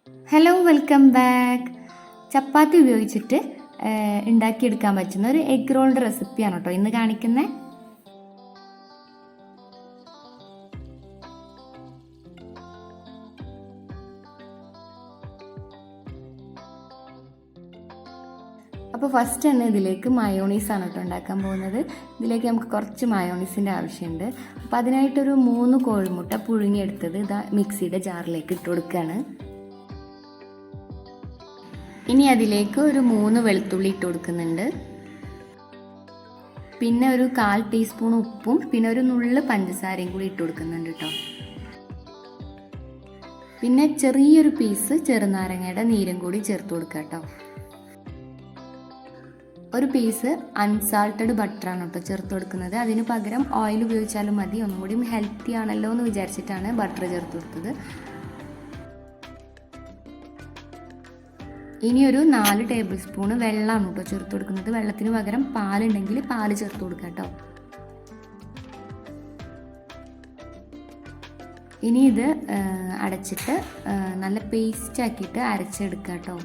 Hello, welcome back. ചപ്പാത്തി ഉപയോഗിച്ചിട്ട് ഉണ്ടാക്കിയെടുക്കാൻ പറ്റുന്ന ഒരു എഗ് റോളിൻ്റെ റെസിപ്പിയാണ് കേട്ടോ ഇന്ന് കാണിക്കുന്നത്. അപ്പോൾ ഫസ്റ്റ് തന്നെ ഇതിലേക്ക് മയോണീസാണ് കേട്ടോ ഉണ്ടാക്കാൻ പോകുന്നത്. ഇതിലേക്ക് നമുക്ക് കുറച്ച് മയോണീസിൻ്റെ ആവശ്യമുണ്ട്. അപ്പോൾ അതിനായിട്ടൊരു 3 കോഴിമുട്ട പുഴുങ്ങിയെടുത്തത് ഇതാ മിക്സിയുടെ ജാറിലേക്ക് ഇട്ട് കൊടുക്കുകയാണ്. ഇനി അതിലേക്ക് ഒരു 3 വെളുത്തുള്ളി ഇട്ട് കൊടുക്കുന്നുണ്ട്. പിന്നെ ഒരു 1/4 ടീസ്പൂൺ ഉപ്പും പിന്നെ ഒരു നുള്ള് പഞ്ചസാരയും കൂടി ഇട്ട് കൊടുക്കുന്നുണ്ട് കേട്ടോ. പിന്നെ ചെറിയൊരു പീസ് ചെറുനാരങ്ങയുടെ നീരും കൂടി ചേർത്ത് കൊടുക്കുക കേട്ടോ. ഒരു പീസ് അൺസാൾട്ടഡ് ബട്ടറാണ് കേട്ടോ ചേർത്ത് കൊടുക്കുന്നത്. അതിന് പകരം ഓയിൽ ഉപയോഗിച്ചാലും മതി. ഒന്നും കൂടി ഹെൽത്തി ആണല്ലോ എന്ന് വിചാരിച്ചിട്ടാണ് ബട്ടർ ചേർത്ത് കൊടുത്തത്. ഇനി ഒരു 4 ടേബിൾ സ്പൂണ് വെള്ളമാണ് കേട്ടോ ചേർത്ത് കൊടുക്കുന്നത്. വെള്ളത്തിന് പകരം പാലുണ്ടെങ്കിൽ പാല് ചേർത്ത് കൊടുക്കുക കേട്ടോ. ഇനി ഇത് അടച്ചിട്ട് നല്ല പേസ്റ്റ് ആക്കിയിട്ട് അരച്ചെടുക്കുക കേട്ടോ.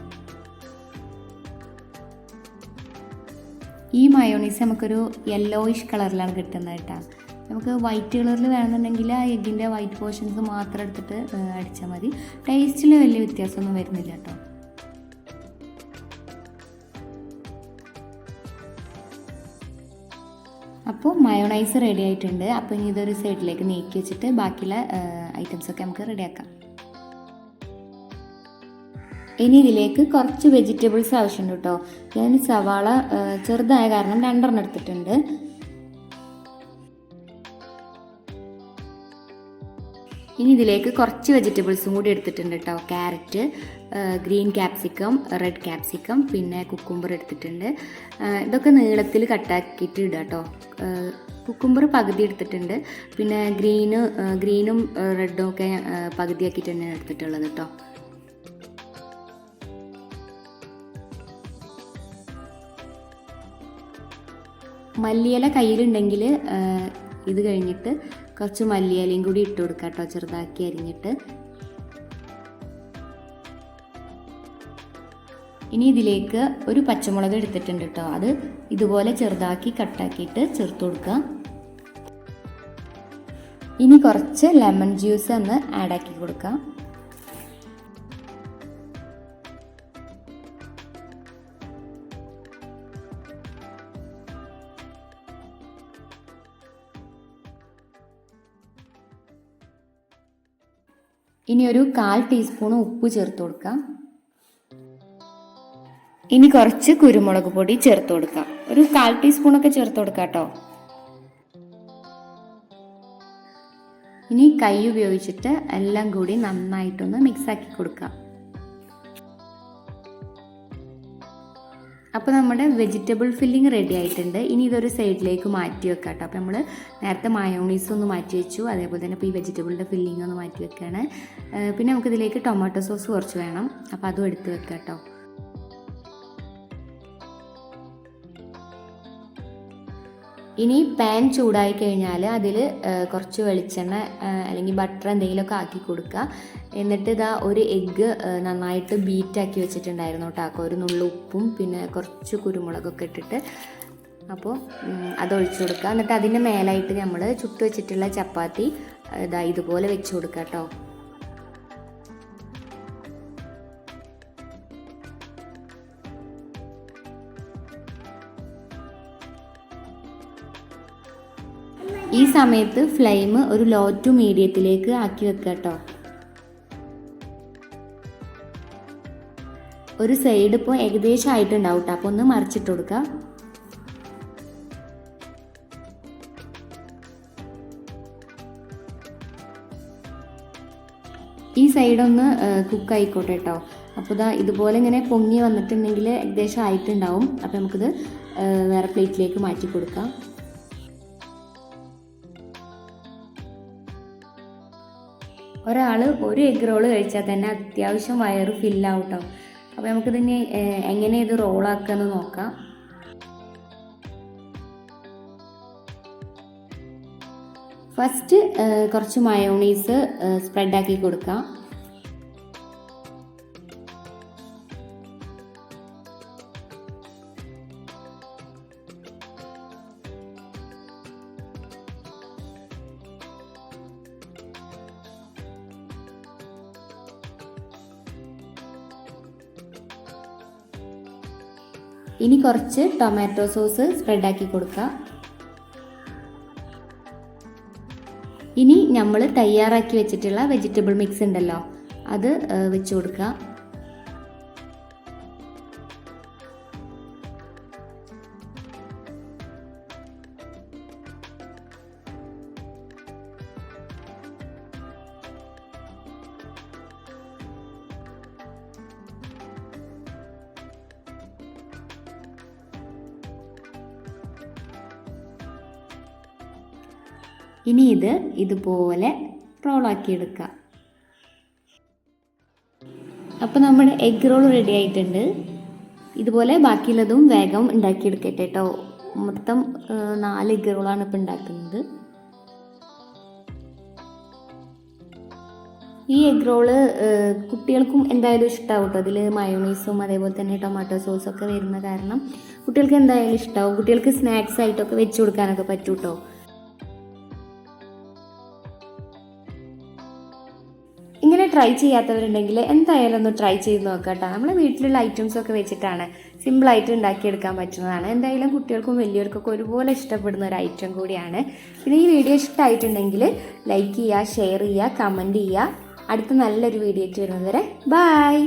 ഈ മയോണീസ് നമുക്കൊരു യെല്ലോയിഷ് കളറിലാണ് കിട്ടുന്നത് കേട്ടോ. നമുക്ക് വൈറ്റ് കളറിൽ വേണമെന്നുണ്ടെങ്കിൽ ആ എഗ്ഗിൻ്റെ വൈറ്റ് പോർഷൻസ് മാത്രം എടുത്തിട്ട് അടിച്ചാൽ മതി. ടേസ്റ്റിൽ വലിയ വ്യത്യാസമൊന്നും വരുന്നില്ല കേട്ടോ. അപ്പോൾ മയോണൈസ് റെഡി ആയിട്ടുണ്ട്. അപ്പോൾ ഇനി ഇതൊരു സൈഡിലേക്ക് നീക്കി വെച്ചിട്ട് ബാക്കിയുള്ള ഐറ്റംസൊക്കെ നമുക്ക് റെഡിയാക്കാം. ഇനി ഇതിലേക്ക് കുറച്ച് വെജിറ്റബിൾസ് ആവശ്യമുണ്ട് കേട്ടോ. ഞാൻ സവാള ചെറുതായ കാരണം 2 എടുത്തിട്ടുണ്ട്. ഇനി ഇതിലേക്ക് കുറച്ച് വെജിറ്റബിൾസും കൂടി എടുത്തിട്ടുണ്ട് കേട്ടോ. Carrot, green capsicum, red capsicum, പിന്നെ കുക്കുംബർ എടുത്തിട്ടുണ്ട്. ഇതൊക്കെ നീളത്തിൽ കട്ടാക്കിയിട്ട് ഇടുക കേട്ടോ. കുക്കുംബർ പകുതി എടുത്തിട്ടുണ്ട്. പിന്നെ ഗ്രീനും റെഡും ഒക്കെ പകുതിയാക്കിയിട്ട് തന്നെ എടുത്തിട്ടുള്ളത് കേട്ടോ. മല്ലിയില കയ്യിലുണ്ടെങ്കിൽ ഇത് കഴിഞ്ഞിട്ട് കുറച്ച് മല്ലിയിലയും കൂടി ഇട്ട് കൊടുക്കുക കേട്ടോ, ചെറുതാക്കി അരിഞ്ഞിട്ട്. ഇനി ഇതിലേക്ക് ഒരു പച്ചമുളക് എടുത്തിട്ടുണ്ട് കേട്ടോ. അത് ഇതുപോലെ ചെറുതാക്കി കട്ടാക്കിയിട്ട് ചേർത്ത് കൊടുക്കുക. ഇനി കുറച്ച് ലെമൺ ജ്യൂസ് ഒന്ന് ആഡാക്കി കൊടുക്കാം. ഇനി ഒരു 1/4 ടീസ്പൂൺ ഉപ്പ് ചേർത്ത് കൊടുക്കാം. ഇനി കുറച്ച് കുരുമുളക് പൊടി ചേർത്ത് കൊടുക്കാം. ഒരു 1/4 ടീസ്പൂണൊക്കെ ചേർത്ത് കൊടുക്കാം കേട്ടോ. ഇനി കൈ ഉപയോഗിച്ചിട്ട് എല്ലാം കൂടി നന്നായിട്ടൊന്ന് മിക്സാക്കി കൊടുക്കാം. അപ്പോൾ നമ്മുടെ വെജിറ്റബിൾ ഫില്ലിങ് റെഡി ആയിട്ടുണ്ട്. ഇനി ഇതൊരു സൈഡിലേക്ക് മാറ്റി വെക്കാം കേട്ടോ. അപ്പോൾ നമ്മൾ നേരത്തെ മയോണീസ് ഒന്ന് മാറ്റി വെച്ചു. അതേപോലെ തന്നെ ഇപ്പോൾ ഈ വെജിറ്റബിളിൻ്റെ ഫില്ലിങ് ഒന്ന് മാറ്റി വെക്കുകയാണ്. പിന്നെ നമുക്കിതിലേക്ക് ടൊമാറ്റോ സോസ് കുറച്ച് വേണം. അപ്പോൾ അതും എടുത്ത് വെക്കാം കേട്ടോ. ഇനി പാൻ ചൂടായി കഴിഞ്ഞാൽ അതിൽ കുറച്ച് വെളിച്ചെണ്ണ അല്ലെങ്കിൽ ബട്ടർ എന്തെങ്കിലുമൊക്കെ ആക്കി കൊടുക്കുക. എന്നിട്ട് ഇതാ ഒരു എഗ്ഗ് നന്നായിട്ട് ബീറ്റാക്കി വെച്ചിട്ടുണ്ടായിരുന്നു കേട്ടോ. ഒരു നുള്ളു ഉപ്പും പിന്നെ കുറച്ച് കുരുമുളകൊക്കെ ഇട്ടിട്ട് അപ്പോൾ അതൊഴിച്ചു കൊടുക്കുക. എന്നിട്ട് അതിൻ്റെ മേലായിട്ട് നമ്മൾ ചുട്ട് വെച്ചിട്ടുള്ള ചപ്പാത്തി ഇതാ ഇതുപോലെ വെച്ച് കൊടുക്കുക കേട്ടോ. ഈ സമയത്ത് ഫ്ലെയിം ഒരു ലോ ടു മീഡിയത്തിലേക്ക് ആക്കി വെക്കുക കേട്ടോ. ഒരു സൈഡ് ഇപ്പോൾ ഏകദേശം ആയിട്ടുണ്ടാവും കേട്ടോ. അപ്പോൾ ഒന്ന് മറിച്ചിട്ട് കൊടുക്കുക. ഈ സൈഡൊന്ന് കുക്ക് ആയിക്കോട്ടെ കേട്ടോ. അപ്പോൾ ഇതാ ഇതുപോലെ ഇങ്ങനെ പൊങ്ങി വന്നിട്ടുണ്ടെങ്കിൽ ഏകദേശം ആയിട്ടുണ്ടാവും. അപ്പോൾ നമുക്കിത് വേറെ പ്ലേറ്റിലേക്ക് മാറ്റി കൊടുക്കാം. ഒരാൾ ഒരു എഗ് റോള് കഴിച്ചാൽ തന്നെ അത്യാവശ്യം വയറ് ഫില്ലാവും കേട്ടോ. അപ്പോൾ നമുക്കിതിന് എങ്ങനെ ഇത് റോളാക്കാമെന്ന് നോക്കാം. ഫസ്റ്റ് കുറച്ച് മയോണീസ് സ്പ്രെഡാക്കി കൊടുക്കാം. ഇനി കുറച്ച് ടൊമാറ്റോ സോസ് സ്പ്രെഡാക്കി കൊടുക്കുക. ഇനി നമ്മൾ തയ്യാറാക്കി വെച്ചിട്ടുള്ള വെജിറ്റബിൾ മിക്സ് ഉണ്ടല്ലോ, അത് വെച്ച് കൊടുക്കുക. ഇനി ഇതുപോലെ റോളാക്കി എടുക്കുക. അപ്പോൾ നമ്മുടെ എഗ് റോൾ റെഡി ആയിട്ടുണ്ട്. ഇതുപോലെ ബാക്കിയുള്ളതും വേഗം ഉണ്ടാക്കിയെടുക്കട്ടെ കേട്ടോ. മൊത്തം 4 എഗ് റോളാണ് ഇപ്പോൾ ഉണ്ടാക്കുന്നത്. ഈ എഗ് റോള് കുട്ടികൾക്കും എന്തായാലും ഇഷ്ടമാവും കേട്ടോ. അതിൽ മയോണൈസും അതേപോലെ തന്നെ ടൊമാറ്റോ സോസൊക്കെ വരുന്ന കാരണം കുട്ടികൾക്ക് എന്തായാലും ഇഷ്ടമാവും. കുട്ടികൾക്ക് സ്നാക്സ് ആയിട്ടൊക്കെ വെച്ച് കൊടുക്കാനൊക്കെ പറ്റും കേട്ടോ. ഇങ്ങനെ ട്രൈ ചെയ്യാത്തവരുണ്ടെങ്കിൽ എന്തായാലും ഒന്ന് ട്രൈ ചെയ്ത് നോക്കാം കേട്ടോ. നമ്മളെ വീട്ടിലുള്ള ഐറ്റംസൊക്കെ വെച്ചിട്ടാണ് സിമ്പിളായിട്ട് ഉണ്ടാക്കിയെടുക്കാൻ പറ്റുന്നതാണ്. എന്തായാലും കുട്ടികൾക്കും വലിയവർക്കൊക്കെ ഒരുപോലെ ഇഷ്ടപ്പെടുന്ന ഒരു ഐറ്റം കൂടിയാണ്. പിന്നെ ഈ വീഡിയോ ഇഷ്ടമായിട്ടുണ്ടെങ്കിൽ ലൈക്ക് ചെയ്യുക, ഷെയർ ചെയ്യുക, കമൻറ്റ് ചെയ്യുക. അടുത്ത നല്ലൊരു വീഡിയോ ആയിട്ട് വരുന്നത് വരെ ബൈ.